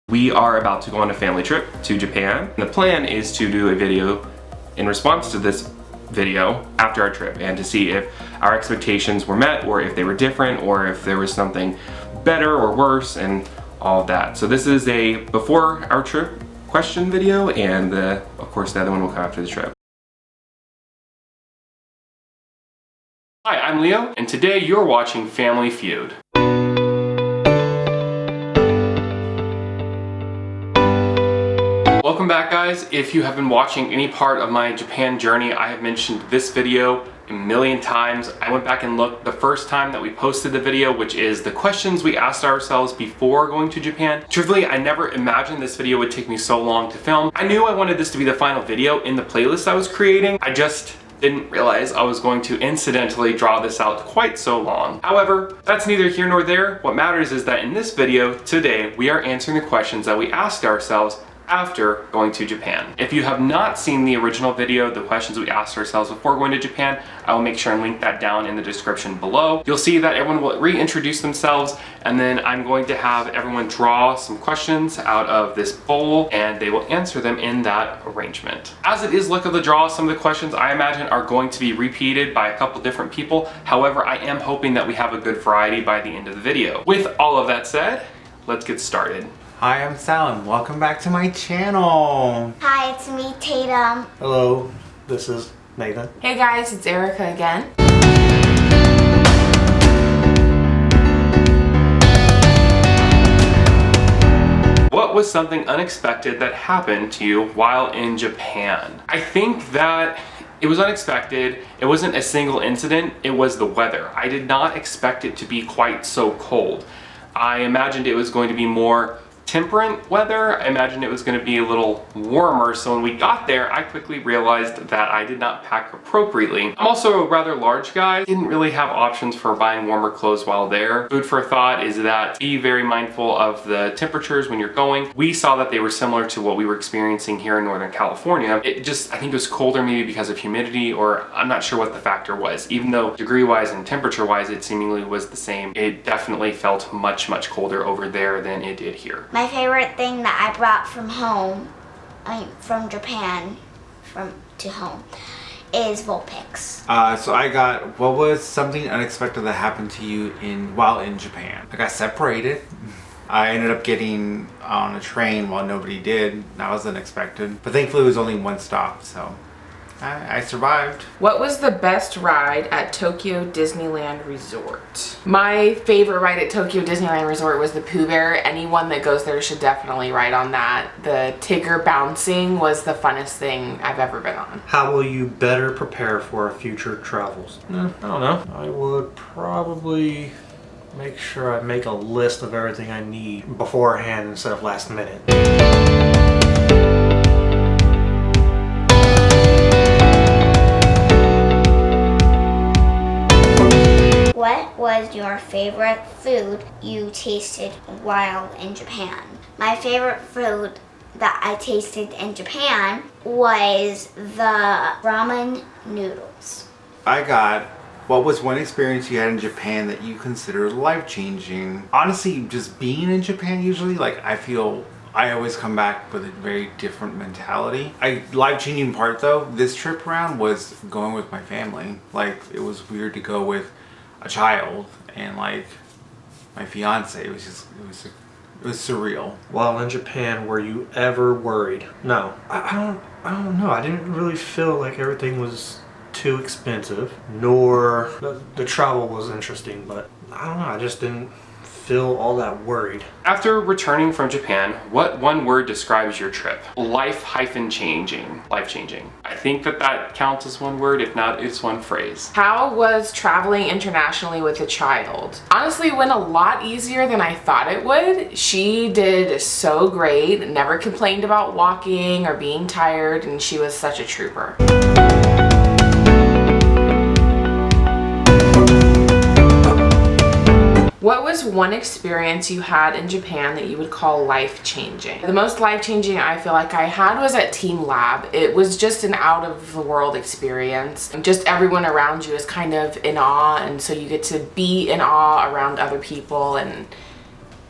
We are about to go on a family trip to Japan. And the plan is to do a video in response to this video after our trip and to see if our expectations were met or if they were different or if there was something better or worse and all of that. So this is a before our trip question video, and of course the other one will come after the trip. Hi, I'm Leo, and today you're watching Family Feud. Welcome back, guys. If you have been watching any part of my Japan journey, I have mentioned this video a million times. I went back and looked the first time that we posted the video, which is the questions we asked ourselves before going to Japan. Truthfully, I never imagined this video would take me so long to film. I knew I wanted this to be the final video in the playlist I was creating. I just didn't realize I was going to incidentally draw this out quite so long. However, that's neither here nor there. What matters is that in this video today, we are answering the questions that we asked ourselves after going to Japan. If you have not seen the original video, the questions we asked ourselves before going to Japan, I will make sure and link that down in the description below. You'll see that everyone will reintroduce themselves, and then I'm going to have everyone draw some questions out of this bowl and they will answer them in that arrangement. As it is luck of the draw, some of the questions I imagine are going to be repeated by a couple different people. However, I am hoping that we have a good variety by the end of the video. With all of that said, let's get started. Hi, I'm Sal and welcome back to my channel. Hi, it's me, Tatum. Hello, this is Nathan. Hey guys, it's Erica again. What was something unexpected that happened to you while in Japan? I think that it was unexpected. It wasn't a single incident, it was the weather. I did not expect it to be quite so cold. I imagined it was going to be more temperate weather. I imagined it was going to be a little warmer, so when we got there I quickly realized that I did not pack appropriately. I'm also a rather large guy, didn't really have options for buying warmer clothes while there. Food for thought is that be very mindful of the temperatures when you're going. We saw that they were similar to what we were experiencing here in Northern California. I think it was colder maybe because of humidity, or I'm not sure what the factor was. Even though degree wise and temperature wise it seemingly was the same, it definitely felt much colder over there than it did here. My favorite thing that I brought from home, from Japan, to home, is Vulpix. So I got, what was something unexpected that happened to you while in Japan? I got separated. I ended up getting on a train while nobody did. That was unexpected. But thankfully it was only one stop, so I survived. What was the best ride at Tokyo Disneyland Resort? My favorite ride at Tokyo Disneyland Resort was the Pooh Bear. Anyone that goes there should definitely ride on that. The Tigger bouncing was the funnest thing I've ever been on. How will you better prepare for future travels? I don't know. I would probably make sure I make a list of everything I need beforehand instead of last minute. What was your favorite food you tasted while in Japan? My favorite food that I tasted in Japan was the ramen noodles. I got, what was one experience you had in Japan that you consider life-changing? Honestly, just being in Japan usually, I feel I always come back with a very different mentality. Life-changing part though, this trip around was going with my family. It was weird to go with a child and my fiance. It was surreal. While in Japan, were you ever worried? No. I don't know. I didn't really feel like everything was too expensive, nor the travel was interesting, but I don't know. I just didn't feel all that worried. After returning from Japan, what one word describes your trip? Life-changing. Life-changing. I think that counts as one word. If not, it's one phrase. How was traveling internationally with a child? Honestly, it went a lot easier than I thought it would. She did so great, never complained about walking or being tired, and she was such a trooper. What was one experience you had in Japan that you would call life-changing? The most life-changing I feel like I had was at Team Lab. It was just an out-of-the-world experience. Just everyone around you is kind of in awe, and so you get to be in awe around other people, and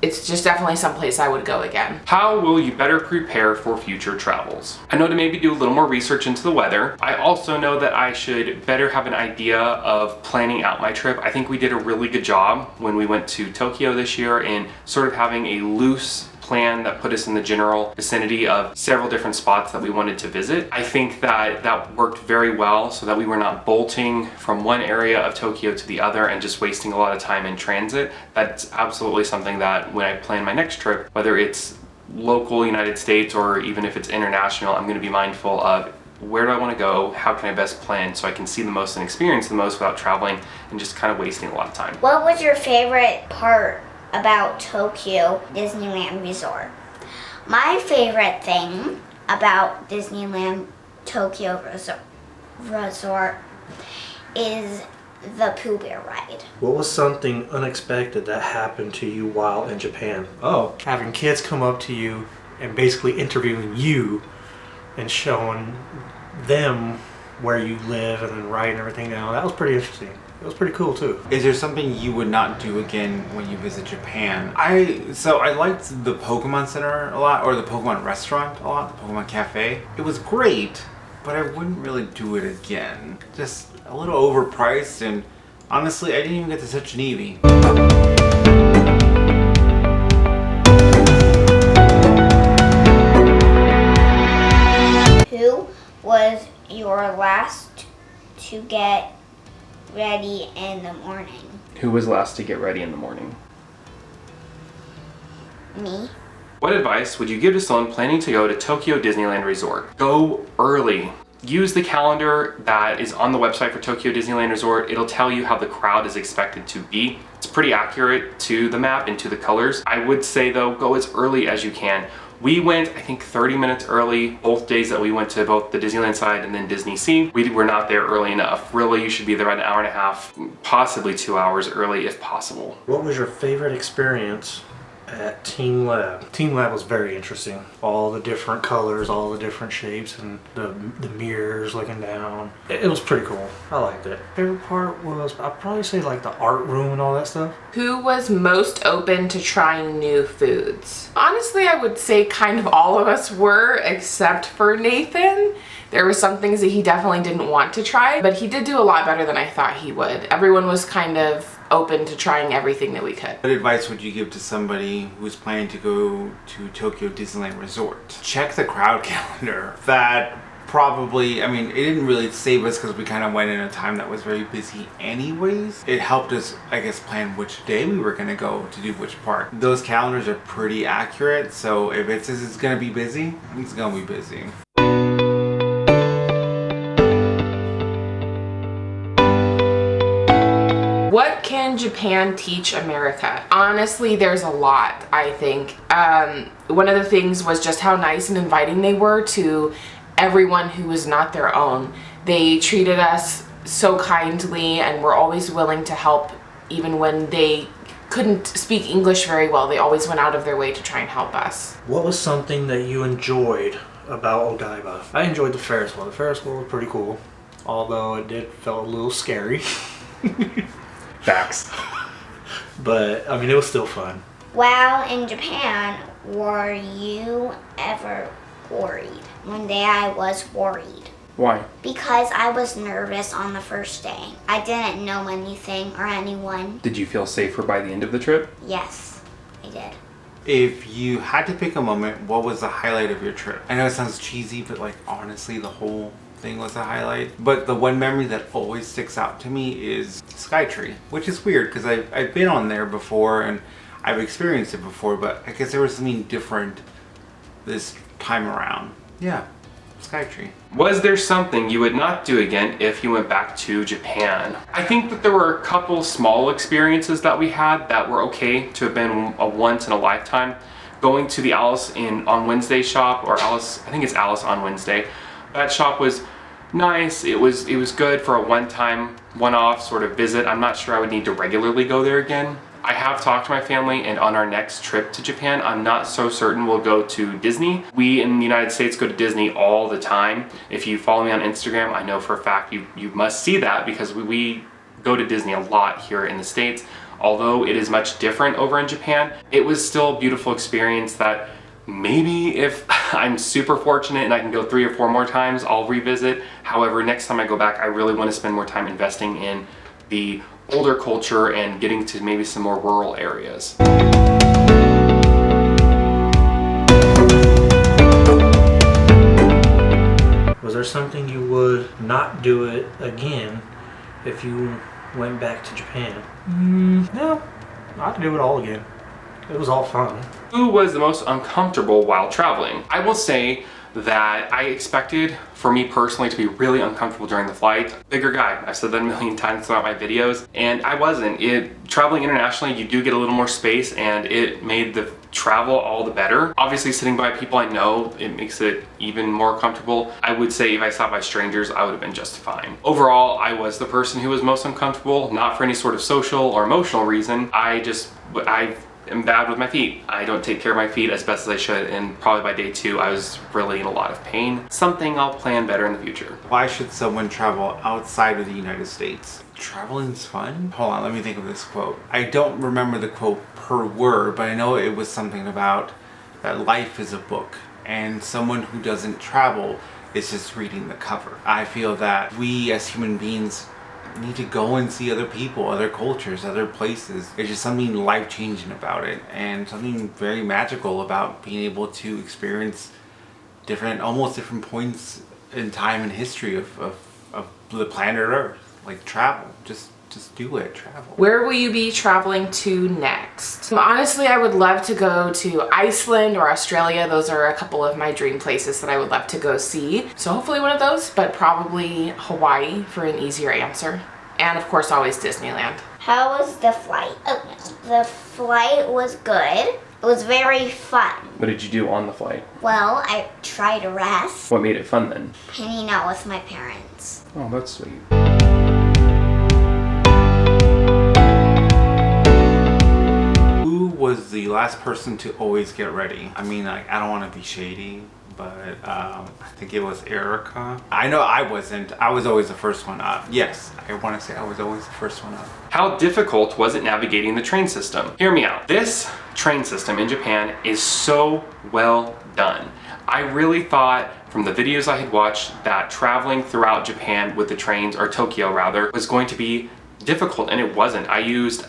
it's just definitely someplace I would go again. How will you better prepare for future travels? I know to maybe do a little more research into the weather. I also know that I should better have an idea of planning out my trip. I think we did a really good job when we went to Tokyo this year in sort of having a loose plan that put us in the general vicinity of several different spots that we wanted to visit. I think that that worked very well so that we were not bolting from one area of Tokyo to the other and just wasting a lot of time in transit. That's absolutely something that when I plan my next trip, whether it's local United States or even if it's international, I'm going to be mindful of where do I want to go, how can I best plan so I can see the most and experience the most without traveling and just kind of wasting a lot of time. What was your favorite part about Tokyo Disneyland Resort? My favorite thing about Disneyland Tokyo Resort is the Pooh Bear ride. What was something unexpected that happened to you while in Japan? Oh, having kids come up to you and basically interviewing you and showing them where you live and then writing everything down. That was pretty interesting. It was pretty cool too. Is there something you would not do again when you visit Japan? I liked the Pokemon Center a lot, or the Pokemon Restaurant a lot, the Pokemon Cafe. It was great, but I wouldn't really do it again. Just a little overpriced, and honestly, I didn't even get to touch an Eevee. Who was your last to get ready in the morning? Who was last to get ready in the morning? Me. What advice would you give to someone planning to go to Tokyo Disneyland Resort? Go early. Use the calendar that is on the website for Tokyo Disneyland Resort. It'll tell you how the crowd is expected to be. It's pretty accurate to the map and to the colors. I would say though, go as early as you can. We went, I think 30 minutes early, both days that we went to both the Disneyland side and then Disney Sea. We were not there early enough. Really, you should be there about an hour and a half, possibly 2 hours early if possible. What was your favorite experience at Team Lab? Team Lab was very interesting. All the different colors, all the different shapes, and the mirrors looking down. It was pretty cool. I liked it. Favorite part was, I'd probably say like the art room and all that stuff. Who was most open to trying new foods? Honestly, I would say kind of all of us were, except for Nathan. There were some things that he definitely didn't want to try, but he did do a lot better than I thought he would. Everyone was kind of open to trying everything that we could. What advice would you give to somebody who's planning to go to Tokyo Disneyland Resort? Check the crowd calendar. That probably, I mean, it didn't really save us because we kind of went in a time that was very busy anyways. It helped us, I guess, plan which day we were going to go to do which part. Those calendars are pretty accurate, so if it says it's going to be busy, it's going to be busy. What can Japan teach America? Honestly, there's a lot, I think. One of the things was just how nice and inviting they were to everyone who was not their own. They treated us so kindly and were always willing to help even when they couldn't speak English very well. They always went out of their way to try and help us. What was something that you enjoyed about Odaiba? I enjoyed the Ferris wheel. The Ferris wheel was pretty cool, although it did feel a little scary. Facts. But, I mean, it was still fun. While in Japan, were you ever worried? One day I was worried Why? because I was nervous on the first day. I didn't know anything or anyone. Did you feel safer by the end of the trip? Yes, I did. If you had to pick a moment, what was the highlight of your trip? I know it sounds cheesy, but like honestly, the whole thing was a highlight. But the one memory that always sticks out to me is Skytree, which is weird because I've been on there before and I've experienced it before, but I guess there was something different this time around. Yeah, Skytree. Was there something you would not do again if you went back to Japan? I think that there were a couple small experiences that we had that were okay to have been a once in a lifetime. Going to the Alice on Wednesday shop, or Alice, I think it's Alice on Wednesday. That shop was nice. It was good for a one-time, one-off sort of visit. I'm not sure I would need to regularly go there again. I have talked to my family, and on our next trip to Japan, I'm not so certain we'll go to Disney. We in the United States go to Disney all the time. If you follow me on Instagram, I know for a fact you must see that because we go to Disney a lot here in the States. although it is much different over in Japan, it was still a beautiful experience that maybe if I'm super fortunate and I can go 3 or 4 more times, I'll revisit. However, next time I go back, I really want to spend more time investing in the older culture and getting to maybe some more rural areas. Was there something you would not do it again if you went back to Japan? No, I'd do it all again. It was all fun. Who was the most uncomfortable while traveling? I will say that I expected, for me personally, to be really uncomfortable during the flight. Bigger guy, I've said that a million times throughout my videos, and I wasn't. Traveling internationally, you do get a little more space, and it made the travel all the better. Obviously, sitting by people I know, it makes it even more comfortable. I would say if I sat by strangers, I would have been just fine. Overall, I was the person who was most uncomfortable, not for any sort of social or emotional reason. I am bad with my feet. I don't take care of my feet as best as I should, and probably by day 2 I was really in a lot of pain. Something I'll plan better in the future. Why should someone travel outside of the United States? Traveling's fun? Hold on, let me think of this quote. I don't remember the quote per word, but I know it was something about that life is a book, and someone who doesn't travel is just reading the cover. I feel that we as human beings need to go and see other people, other cultures, other places. There's just something life-changing about it, and something very magical about being able to experience almost different points in time and history of the planet Earth. Like travel, just do it, travel. Where will you be traveling to next? Honestly, I would love to go to Iceland or Australia. Those are a couple of my dream places that I would love to go see. So hopefully one of those, but probably Hawaii for an easier answer. And of course, always Disneyland. How was the flight? Oh, the flight was good. It was very fun. What did you do on the flight? Well, I tried to rest, What made it fun then? hanging out with my parents. Oh, that's sweet. Who was the last person to always get ready? I mean, like, I don't want to be shady, but I think it was Erica. I know I wasn't. I was always the first one up. Yes, I want to say I was always the first one up. How difficult was it navigating the train system? Hear me out. This train system in Japan is so well done. I really thought from the videos I had watched that traveling throughout Japan with the trains, or Tokyo rather, was going to be difficult, and it wasn't. I used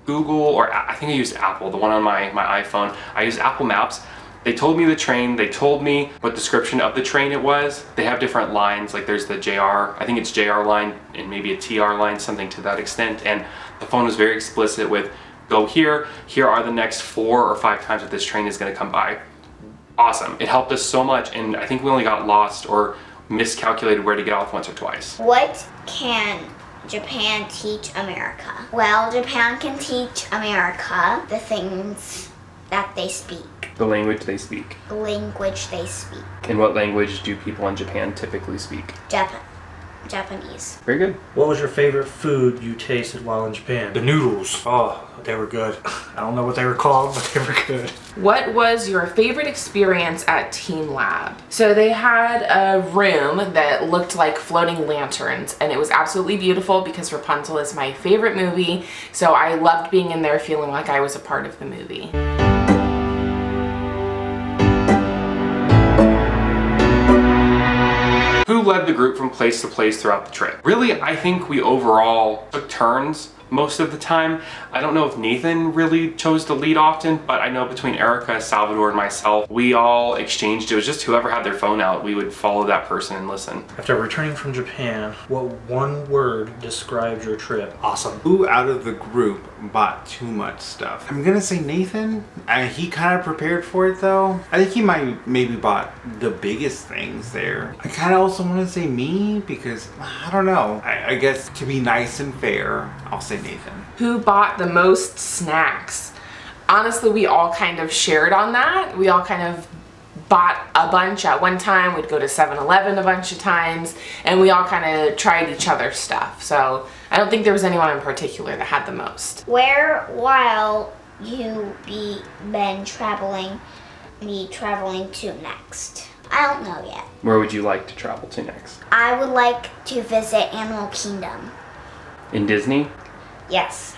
Google, or I think I used Apple, the one on my iPhone. I used Apple Maps. They told me the train, they told me what description of the train it was. They have different lines, like there's the JR, I think it's JR line and maybe a TR line, something to that extent. And the phone was very explicit with, go here are the next 4 or 5 times that this train is gonna come by. Awesome, it helped us so much, and I think we only got lost or miscalculated where to get off once or twice. What can Japan teach America? Well, Japan can teach America the things that they speak, The language they speak. the language they speak. And what language do people in Japan typically speak? Japanese. Very good. What was your favorite food you tasted while in Japan? The noodles. Oh, they were good. I don't know what they were called, but they were good. What was your favorite experience at Team Lab? So they had a room that looked like floating lanterns, and it was absolutely beautiful because Rapunzel is my favorite movie. So I loved being in there feeling like I was a part of the movie. Who led the group from place to place throughout the trip? Really, I think we overall took turns most of the time. I don't know if Nathan really chose to lead often, but I know between Erica, Salvador, and myself, we all exchanged. It was just whoever had their phone out, we would follow that person and listen. After returning from Japan, what one word describes your trip? Awesome. Who out of the group bought too much stuff? I'm gonna say Nathan. He kind of prepared for it though. I think he maybe bought the biggest things there. I kind of also want to say me because I don't know. I guess to be nice and fair, I'll say Nathan. Who bought the most snacks? Honestly, we all kind of shared on that. We all kind of bought a bunch at one time. We'd go to 7-Eleven a bunch of times, and we all kind of tried each other's stuff. So I don't think there was anyone in particular that had the most. Where while you be traveling to next? I don't know yet. Where would you like to travel to next? I would like to visit Animal Kingdom. In Disney? Yes.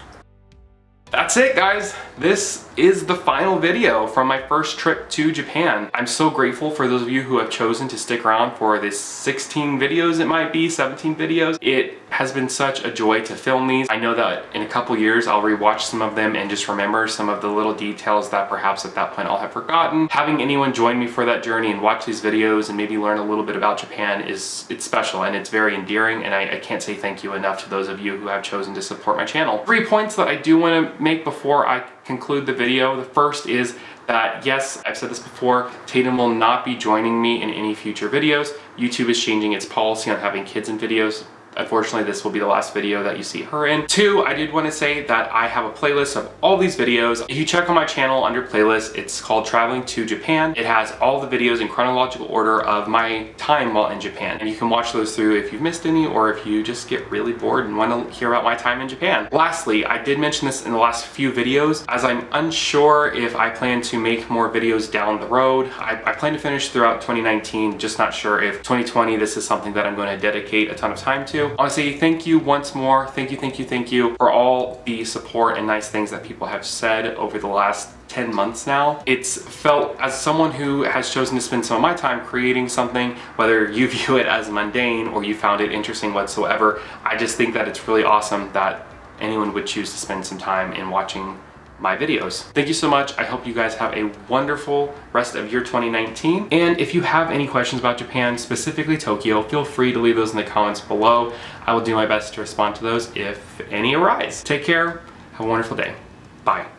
That's it, guys. This is the final video from my first trip to Japan. I'm so grateful for those of you who have chosen to stick around for this 16 videos, it might be 17 videos. It has been such a joy to film these. I know that in a couple years I'll rewatch some of them and just remember some of the little details that perhaps at that point I'll have forgotten. Having anyone join me for that journey and watch these videos and maybe learn a little bit about Japan it's special and it's very endearing, and I can't say thank you enough to those of you who have chosen to support my channel. 3 points that I do want to make before I conclude the video. The first is that, yes, I've said this before, Tatum will not be joining me in any future videos. YouTube is changing its policy on having kids in videos. Unfortunately, this will be the last video that you see her in. 2, I did want to say that I have a playlist of all these videos. If you check on my channel under playlist, it's called Traveling to Japan. It has all the videos in chronological order of my time while in Japan. And you can watch those through if you've missed any or if you just get really bored and want to hear about my time in Japan. Lastly, I did mention this in the last few videos, as I'm unsure if I plan to make more videos down the road. I plan to finish throughout 2019, just not sure if 2020 this is something that I'm going to dedicate a ton of time to. I want to say thank you once more. Thank you for all the support and nice things that people have said over the last 10 months now. It's felt, as someone who has chosen to spend some of my time creating something, whether you view it as mundane or you found it interesting whatsoever, I just think that it's really awesome that anyone would choose to spend some time in watching my videos. Thank you so much. I hope you guys have a wonderful rest of your 2019. And if you have any questions about Japan, specifically Tokyo, feel free to leave those in the comments below. I will do my best to respond to those if any arise. Take care. Have a wonderful day. Bye.